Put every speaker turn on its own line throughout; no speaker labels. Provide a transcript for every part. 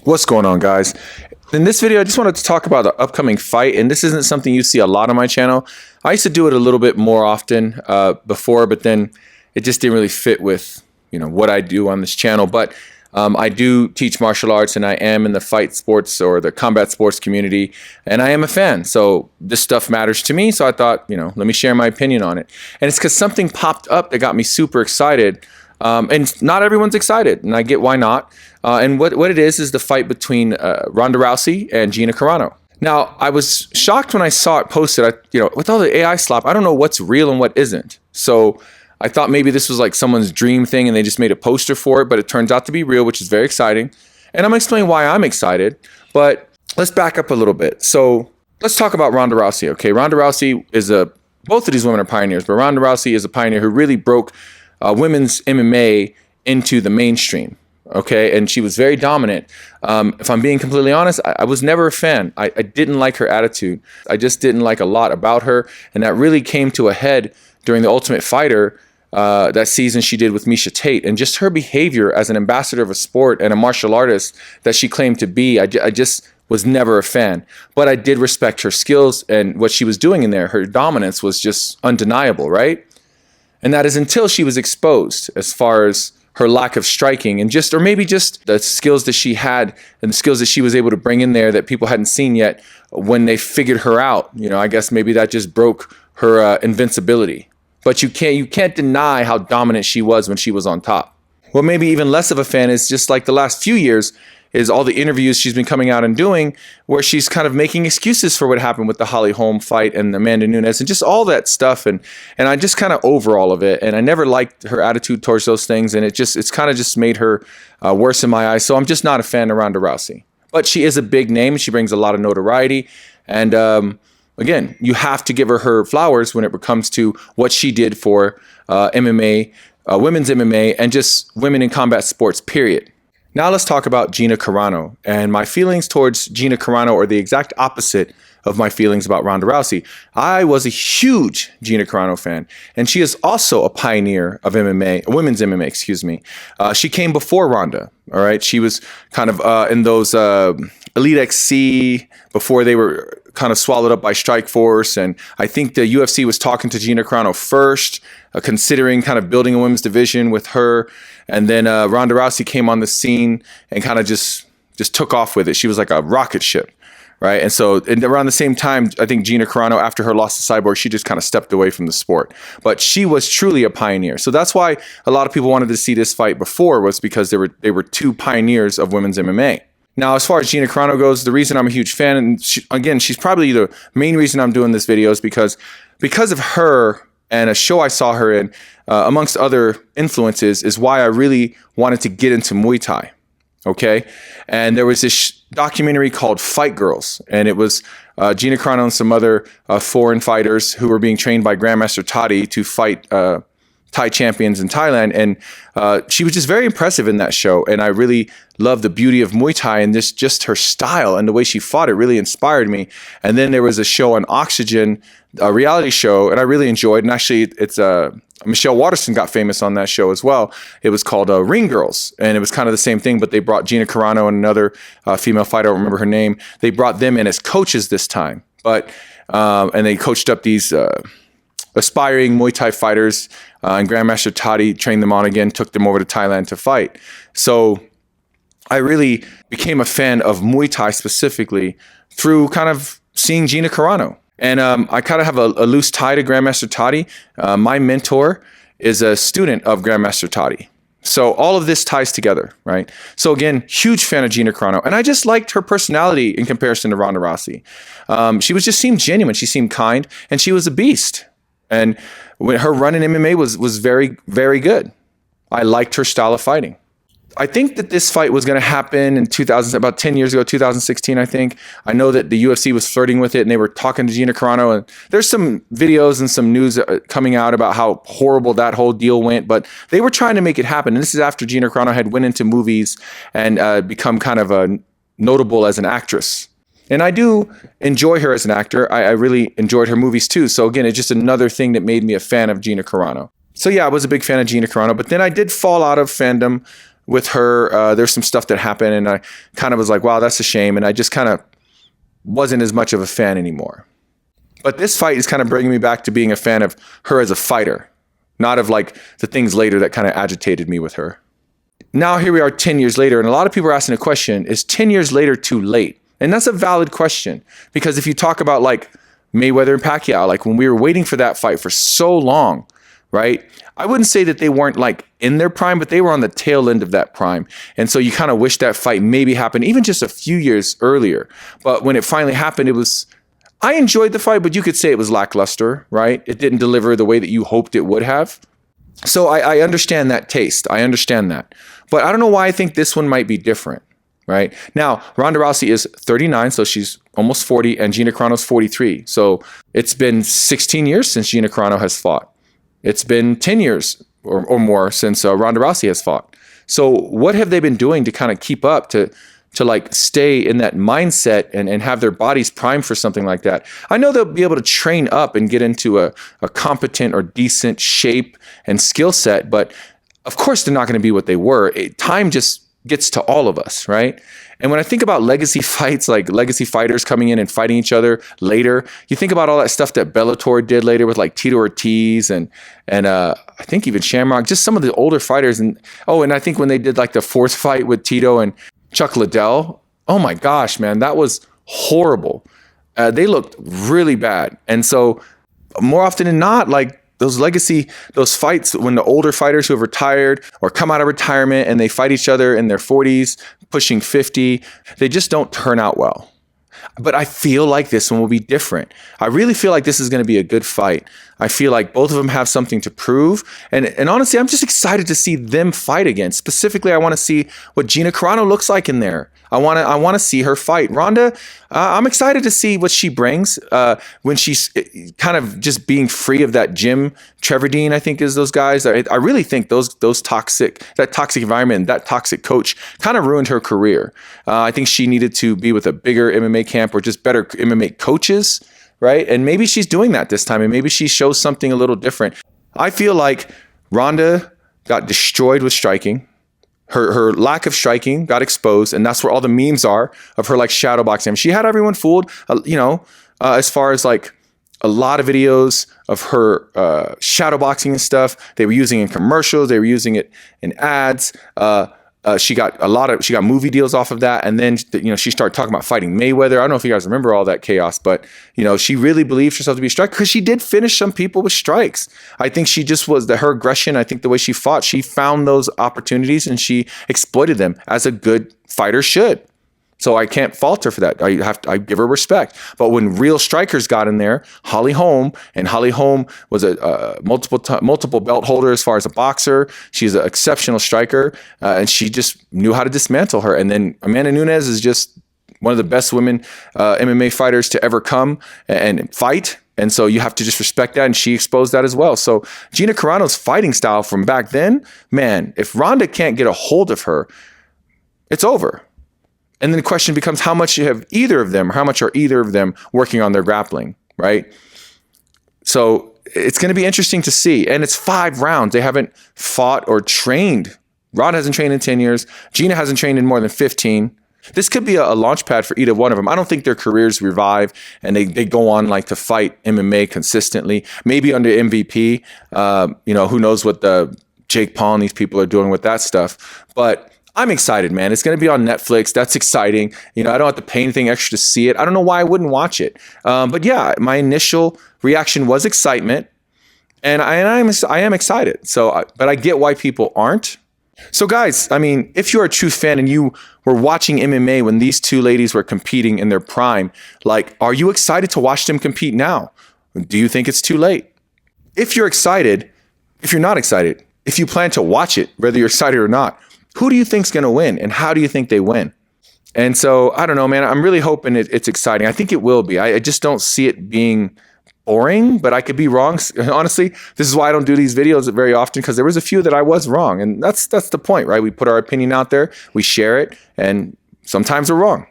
What's going on, guys? In this video, I just wanted to talk about the upcoming fight, and this isn't something you see a lot on my channel. I used to do it a little bit more often before, but then it just didn't really fit with what I do on this channel. But I do teach martial arts, and I am in the fight sports or the combat sports community, and I am a fan. So this stuff matters to me. So I thought, let me share my opinion on it. And it's because something popped up that got me super excited. And not everyone's excited, and I get why not. And what it is the fight between Ronda Rousey and Gina Carano. Now, I was shocked when I saw it posted. With all the AI slop, I don't know what's real and what isn't. So I thought maybe this was like someone's dream thing and they just made a poster for it, but it turns out to be real, which is very exciting. And I'm going to explain why I'm excited, but let's back up a little bit. So let's talk about Ronda Rousey, okay? Ronda Rousey is both of these women are pioneers, but Ronda Rousey is a pioneer who really broke women's MMA into the mainstream, okay? And she was very dominant. If I'm being completely honest, I was never a fan. I didn't like her attitude. I just didn't like a lot about her, and that really came to a head during the Ultimate Fighter, that season she did with Miesha Tate, and just her behavior as an ambassador of a sport and a martial artist that she claimed to be. I just was never a fan, but I did respect her skills and what she was doing in there. Her dominance was just undeniable, right? And that is until she was exposed as far as her lack of striking and or maybe just the skills that she had and the skills that she was able to bring in there that people hadn't seen yet when they figured her out. I guess maybe that just broke her invincibility. But you can't deny how dominant she was when she was on top. What maybe even less of a fan is just like the last few years is all the interviews she's been coming out and doing where she's kind of making excuses for what happened with the Holly Holm fight and Amanda Nunes and just all that stuff. And I just kind of over all of it. And I never liked her attitude towards those things. And it's kind of just made her worse in my eyes. So I'm just not a fan of Ronda Rousey. But she is a big name. She brings a lot of notoriety. And again, you have to give her flowers when it comes to what she did for MMA, women's MMA, and just women in combat sports, period. Now let's talk about Gina Carano. And my feelings towards Gina Carano are the exact opposite of my feelings about Ronda Rousey. I was a huge Gina Carano fan, and she is also a pioneer of MMA, women's MMA, excuse me. She came before Ronda, all right? She was kind of in those Elite XC before they were kind of swallowed up by Strikeforce. And I think the UFC was talking to Gina Carano first, considering kind of building a women's division with her. And then Ronda Rousey came on the scene and kind of just took off with it. She was like a rocket ship, right? And so around the same time, I think Gina Carano, after her loss to Cyborg, she just kind of stepped away from the sport. But she was truly a pioneer. So that's why a lot of people wanted to see this fight before, was because they were two pioneers of women's MMA. Now, as far as Gina Carano goes, the reason I'm a huge fan, and she's probably the main reason I'm doing this video, is because of her and a show I saw her in, amongst other influences, is why I really wanted to get into Muay Thai, okay? And there was this documentary called Fight Girls, and it was Gina Carano and some other foreign fighters who were being trained by Grandmaster Toddy to fight Thai champions in Thailand, and she was just very impressive in that show, and I really loved the beauty of Muay Thai and just her style and the way she fought. It really inspired me. And then there was a show on Oxygen, a reality show, and I really enjoyed. And actually, it's Michelle Waterston got famous on that show as well. It was called Ring Girls, and it was kind of the same thing, but they brought Gina Carano and another female fighter, I don't remember her name. They brought them in as coaches this time, but and they coached up these aspiring Muay Thai fighters, and Grandmaster Toddy trained them on again, took them over to Thailand to fight. So I really became a fan of Muay Thai specifically through kind of seeing Gina Carano. And I kind of have a loose tie to Grandmaster Toddy. My mentor is a student of Grandmaster Toddy. So all of this ties together, right? So again, huge fan of Gina Carano. And I just liked her personality in comparison to Ronda Rousey. She seemed genuine. She seemed kind, and she was a beast. And when her run in MMA was very, very good. I liked her style of fighting. I think that this fight was going to happen in about 10 years ago, 2016, I think. I know that the UFC was flirting with it, and they were talking to Gina Carano. And there's some videos and some news coming out about how horrible that whole deal went. But they were trying to make it happen. And this is after Gina Carano had went into movies and become kind of notable as an actress. And I do enjoy her as an actor. I really enjoyed her movies too. So again, it's just another thing that made me a fan of Gina Carano. So yeah, I was a big fan of Gina Carano, but then I did fall out of fandom with her. There's some stuff that happened, and I kind of was like, wow, that's a shame. And I just kind of wasn't as much of a fan anymore. But this fight is kind of bringing me back to being a fan of her as a fighter, not of like the things later that kind of agitated me with her. Now here we are 10 years later, and a lot of people are asking the question, is 10 years later too late? And that's a valid question, because if you talk about like Mayweather and Pacquiao, like when we were waiting for that fight for so long, right? I wouldn't say that they weren't like in their prime, but they were on the tail end of that prime. And so you kind of wish that fight maybe happened even just a few years earlier. But when it finally happened, I enjoyed the fight, but you could say it was lackluster, right? It didn't deliver the way that you hoped it would have. So I understand that taste. I understand that. But I don't know why I think this one might be different, right? Now, Ronda Rousey is 39, so she's almost 40, and Gina Carano's 43. So it's been 16 years since Gina Carano has fought. It's been 10 years or more since Ronda Rousey has fought. So what have they been doing to kind of keep up, to like stay in that mindset and have their bodies primed for something like that? I know they'll be able to train up and get into a competent or decent shape and skill set, but of course they're not going to be what they were. Time just gets to all of us, right? And when I think about legacy fights, like legacy fighters coming in and fighting each other later, you think about all that stuff that Bellator did later with like Tito Ortiz and I think even Shamrock, just some of the older fighters. And I think when they did like the fourth fight with Tito and Chuck Liddell, oh my gosh, man, that was horrible. They looked really bad. And so more often than not, like those fights when the older fighters who have retired or come out of retirement and they fight each other in their 40s, pushing 50, they just don't turn out well. But I feel like this one will be different. I really feel like this is going to be a good fight. I feel like both of them have something to prove. And honestly, I'm just excited to see them fight again. Specifically, I want to see what Gina Carano looks like in there. I want to see her fight. Ronda, I'm excited to see what she brings when she's kind of just being free of that Jim Treverdine, I think is those guys. I really think that toxic environment, that toxic coach kind of ruined her career. I think she needed to be with a bigger MMA camp or just better MMA coaches, right? And maybe she's doing that this time, and maybe she shows something a little different. I feel like Ronda got destroyed with striking. Her lack of striking got exposed, and that's where all the memes are of her like shadow boxing. She had everyone fooled, as far as like a lot of videos of her shadow boxing and stuff. They were using it in commercials. They were using it in ads. She got movie deals off of that. And then, she started talking about fighting Mayweather. I don't know if you guys remember all that chaos, but, she really believed herself to be a striker because she did finish some people with strikes. I think she just her aggression. I think the way she fought, she found those opportunities and she exploited them as a good fighter should. So I can't fault her for that. I give her respect. But when real strikers got in there, Holly Holm was a multiple belt holder as far as a boxer. She's an exceptional striker, and she just knew how to dismantle her. And then Amanda Nunes is just one of the best women MMA fighters to ever come and fight. And so you have to just respect that, and she exposed that as well. So Gina Carano's fighting style from back then, man, if Ronda can't get a hold of her, it's over. And then the question becomes, how much are either of them working on their grappling, right? So it's going to be interesting to see. And it's 5 rounds. They haven't fought or trained. Ronda hasn't trained in 10 years. Gina hasn't trained in more than 15. This could be a launch pad for either one of them. I don't think their careers revive and they go on like to fight MMA consistently. Maybe under MVP, who knows what the Jake Paul and these people are doing with that stuff. But I'm excited, man. It's going to be on Netflix. That's exciting. I don't have to pay anything extra to see it. I don't know why I wouldn't watch it. But yeah, my initial reaction was excitement, and I am excited. So, but I get why people aren't. So guys, if you're a true fan and you were watching MMA when these two ladies were competing in their prime, like, are you excited to watch them compete now? Do you think it's too late? If you're excited, if you're not excited, if you plan to watch it, whether you're excited or not, who do you think's going to win, and how do you think they win? And so, I don't know, man. I'm really hoping it's exciting. I think it will be. I just don't see it being boring, but I could be wrong. Honestly, this is why I don't do these videos very often, because there was a few that I was wrong. And that's the point, right? We put our opinion out there, we share it, and sometimes we're wrong.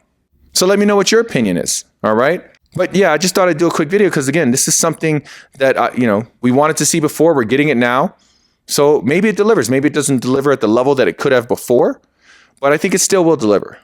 So let me know what your opinion is, all right? But yeah, I just thought I'd do a quick video because, again, this is something that, we wanted to see before. We're getting it now. So maybe it delivers. Maybe it doesn't deliver at the level that it could have before, but I think it still will deliver.